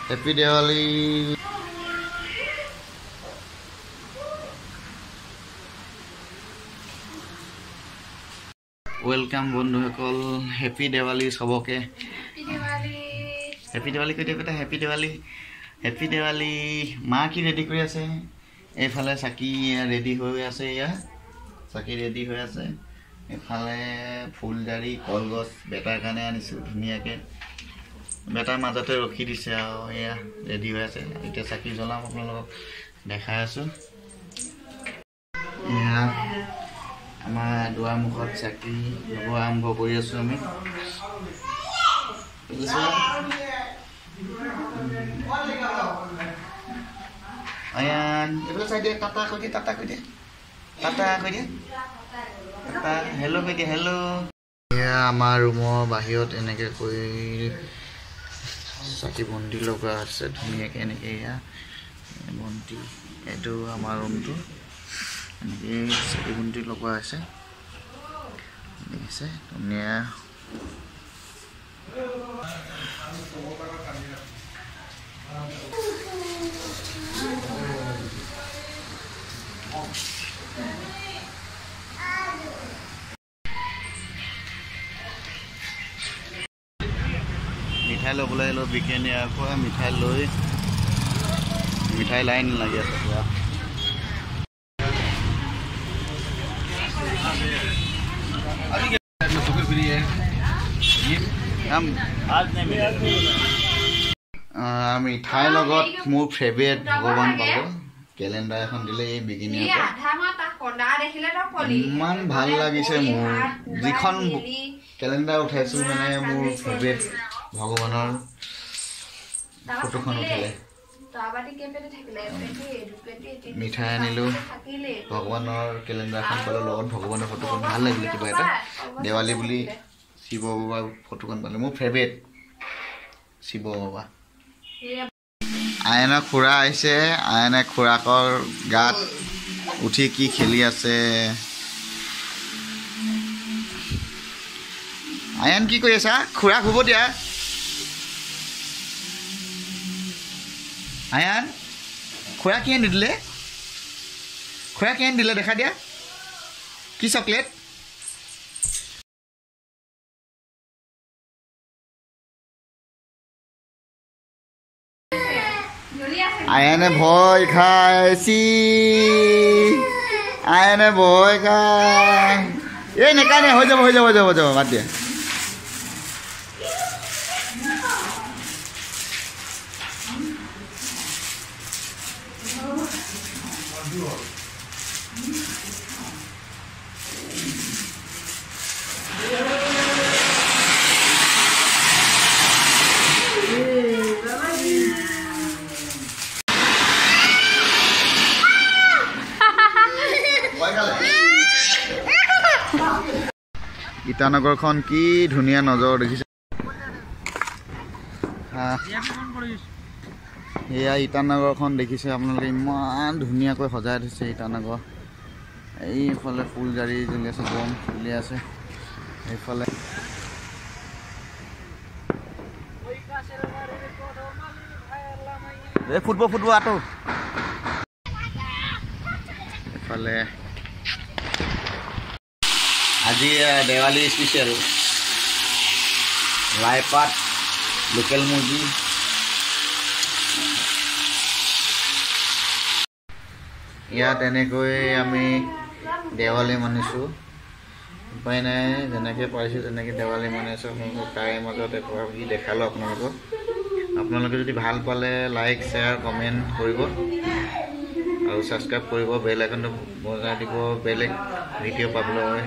Happy Diwali. Welcome বন্ধুসকল, Happy Diwali সবকে। Happy Diwali কৈ দিয়া বেটা, Happy Diwali। Happy Diwali। মা কি ৰেডি কৰি আছে? এইফালে চাকি ৰেডি হৈ আছে, চাকি ৰেডি হৈ আছে। এইফালে ফুলজাৰি কলগছ বেটাৰ কাৰণে আনিছোঁ ধুনীয়াকৈ। বেটাৰ মাজতে ৰখি দিছে আৰু এয়া ৰেডি হৈ আছে। এতিয়া চাকি জ্বলাম, আপোনালোকক দেখাই আছোঁ। এয়া আমাৰ দুৱাৰমুখত চাকি ল'ব আৰম্ভ কৰি আছোঁ আমি। আয়ান এইফালে চাই দিয়ে, টাটা কৈ দিয়ে, টাটা কৈ দিয়ে, টাটা কৈ দিয়ে, টাটা হেল্ল' কৈ দিয়ে, হেল্ল'। এয়া আমাৰ ৰুমৰ বাহিৰত এনেকৈ কৰি চাকি বন্তি লগোৱা আছে ধুনীয়াকৈ। এনেকৈ এয়া বন্তি, এইটো আমাৰ ৰুমটো। এনেকৈ চাকি বন্তি লগোৱা হৈছে, দেখিছে ধুনীয়া। মিঠাই ল'বলৈ আহিলোঁ বিজ্ঞানী, আকৌ মিঠাই লৈ মিঠাই লাইন লাগি আছে পুৰা। মিঠাইৰ লগত মোৰ ফেভৰেট ভগৱান পালোঁ কেলেণ্ডাৰ এখন দিলে এই বিগিনিয়াৰ পৰা। ইমান ভাল লাগিছে মোৰ, যিখন কেলেণ্ডাৰ উঠাইছোঁ মানে মোৰ ফেভৰেট ভগৱানৰ ফটোখন উঠিলে। মিঠাই আনিলোঁ, ভগৱানৰ কেলেণ্ডাৰখন পালোঁ, লগত ভগৱানৰ ফটোখন ভাল লাগিলে কিবা এটা। দেৱালী বুলি শিৱ বাবাৰ ফটোখন পালোঁ, মোৰ ফেভৰেট শিৱ বাবা। আয়নৰ খুৰা আহিছে, আয়নে খুৰাকৰ গাত উঠি কি খেলি আছে। আয়ন কি কৰি আছা? খুৰাক শুব দিয়া। আয়ান খুৰা কি আনি দিলে? খুৰা কি আনি দিলে দেখা দিয়া, কি চকলেট? আয়ানে ভয় খাইছি, আয়ানে ভয় খাই। এই নেকানে হৈ যাব, হৈ যাব, হৈ যাব, হৈ যাব, বাদ দিয়া। ইটানগৰখন কি ধুনীয়া নজৰ দেখিছে। এয়া ইটানগৰখন দেখিছে আপোনালোকে, ইমান ধুনীয়াকৈ সজাই থৈছে ইটানগৰ। এইফালে ফুলজাৰি জ্বলি আছে, বম জ্বলি আছে। এইফালে এই ফুটবল ফুটবল আঁতো। এইফালে আজি দেৱালী স্পেচিয়েল লাই পাত, লোকেল মুৰ্গী। ইয়াত এনেকৈ আমি দেৱালী মানিছোঁ, উপায় নাই, যেনেকৈ পাৰিছোঁ তেনেকৈ দেৱালী মানিছোঁ। আপোনালোকক তাৰে মাজত এগৰাকী দেখালোঁ আপোনালোকক। আপোনালোকে যদি ভাল পালে লাইক, শ্বেয়াৰ, কমেণ্ট কৰিব আৰু ছাবস্ক্ৰাইব কৰিব, বেল আইকনটো বজাই দিব বেলেগ ভিডিঅ' পাবলৈ।